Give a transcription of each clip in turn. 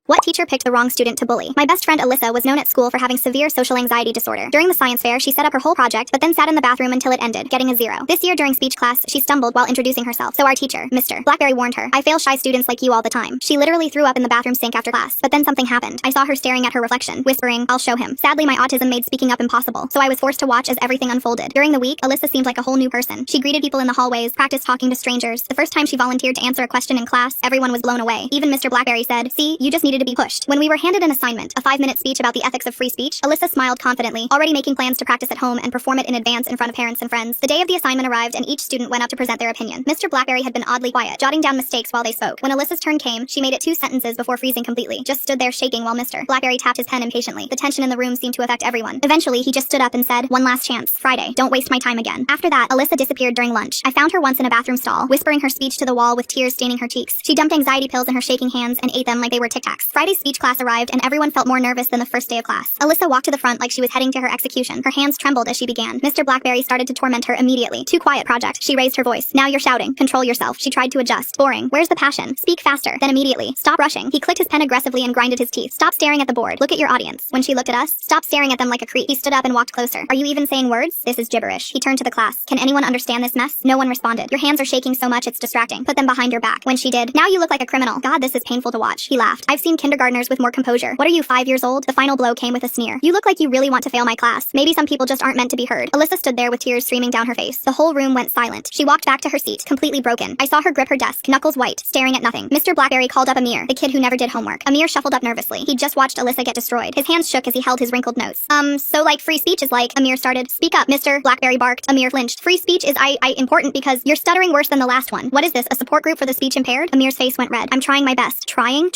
What teacher picked the wrong student to bully? My best friend Alyssa was known at school for having severe social anxiety disorder. During the science fair, she set up her whole project, but then sat in the bathroom until it ended, getting a 0. This year during speech class, she stumbled while introducing herself. So our teacher, Mr. Blackberry, warned her, "I fail shy students like you all the time." She literally threw up in the bathroom sink after class. But then something happened. I saw her staring at her reflection, whispering, "I'll show him." Sadly, my autism made speaking up impossible, so I was forced to watch as everything unfolded. During the week, Alyssa seemed like a whole new person. She greeted people in the hallways, practiced talking to strangers. The first time she volunteered to answer a question in class, everyone was blown away. Even Mr. Blackberry said, "See, you just needed to be pushed." When we were handed an assignment, a 5-minute speech about the ethics of free speech, Alyssa smiled confidently, already making plans to practice at home and perform it in advance in front of parents and friends. The day of the assignment arrived and each student went up to present their opinion. Mr. Blackberry had been oddly quiet, jotting down mistakes while they spoke. When Alyssa's turn came, she made it 2 sentences before freezing completely, just stood there shaking while Mr. Blackberry tapped his pen impatiently. The tension in the room seemed to affect everyone. Eventually, he just stood up and said, "One last chance. Friday. Don't waste my time again." After that, Alyssa disappeared during lunch. I found her once in a bathroom stall, whispering her speech to the wall with tears staining her cheeks. She dumped anxiety pills in her shaking hands and ate them like they were Tic Tacs. Friday's speech class arrived and everyone felt more nervous than the first day of class. Alyssa walked to the front like she was heading to her execution. Her hands trembled as she began. Mr. Blackberry started to torment her immediately. "Too quiet, project." She raised her voice. "Now you're shouting. Control yourself." She tried to adjust. "Boring. Where's the passion? Speak faster." Then immediately, "Stop rushing." He clicked his pen aggressively and grinded his teeth. "Stop staring at the board. Look at your audience." When she looked at us, "Stop staring at them like a creep." He stood up and walked closer. "Are you even saying words? This is gibberish." He turned to the class. "Can anyone understand this mess?" No one responded. "Your hands are shaking so much it's distracting. Put them behind your back." When she did, "Now you look like a criminal." "God, this is painful to watch." He laughed. "I've seen kindergartners with more composure." "What are you, 5 years old?" The final blow came with a sneer. "You look like you really want to fail my class. Maybe some people just aren't meant to be heard." Alyssa stood there with tears streaming down her face. The whole room went silent. She walked back to her seat, completely broken. I saw her grip her desk, knuckles white, staring at nothing. Mr. Blackberry called up Amir, the kid who never did homework. Amir shuffled up nervously. He'd just watched Alyssa get destroyed. His hands shook as he held his wrinkled notes. So like free speech is like," Amir started. "Speak up," Mr. Blackberry barked. Amir flinched. "Free speech is I important because you're stuttering worse than the last one." "What is this, a support group for the speech impaired?" Amir's face went red. "I'm trying my best." Trying?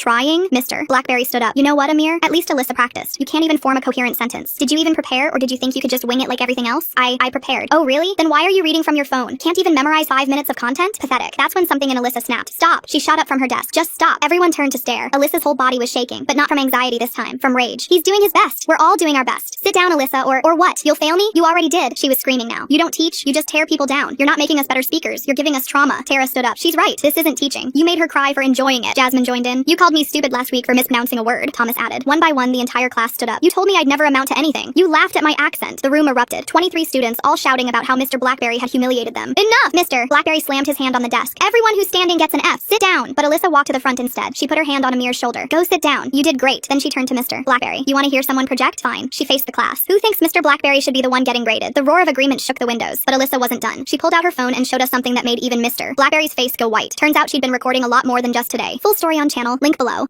Mr. Blackberry stood up. "You know what, Amir? At least Alyssa practiced. You can't even form a coherent sentence. Did you even prepare, or did you think you could just wing it like everything else?" I prepared." "Oh, really? Then why are you reading from your phone? Can't even memorize 5 minutes of content?" Pathetic. That's when something in Alyssa snapped. "Stop!" She shot up from her desk. "Just stop." Everyone turned to stare. Alyssa's whole body was shaking, but not from anxiety this time. From rage. "He's doing his best. We're all doing our best. Sit down, Alyssa, or what? You'll fail me? You already did." She was screaming now. "You don't teach. You just tear people down. You're not making us better speakers. You're giving us trauma." Tara stood up. "She's right. This isn't teaching. You made her cry for enjoying it." Jasmine joined in. "You called me stupid last week for mispronouncing a word," Thomas added. One by one, the entire class stood up. "You told me I'd never amount to anything. You laughed at my accent." The room erupted. 23 students all shouting about how Mr. Blackberry had humiliated them. "Enough!" Mr. Blackberry slammed his hand on the desk. "Everyone who's standing gets an F. Sit down." But Alyssa walked to the front instead. She put her hand on Amir's shoulder. "Go sit down. You did great." Then she turned to Mr. Blackberry. "You want to hear someone project? Fine." She faced the class. "Who thinks Mr. Blackberry should be the one getting graded?" The roar of agreement shook the windows. But Alyssa wasn't done. She pulled out her phone and showed us something that made even Mr. Blackberry's face go white. Turns out she'd been recording a lot more than just today. Full story on channel. Link below.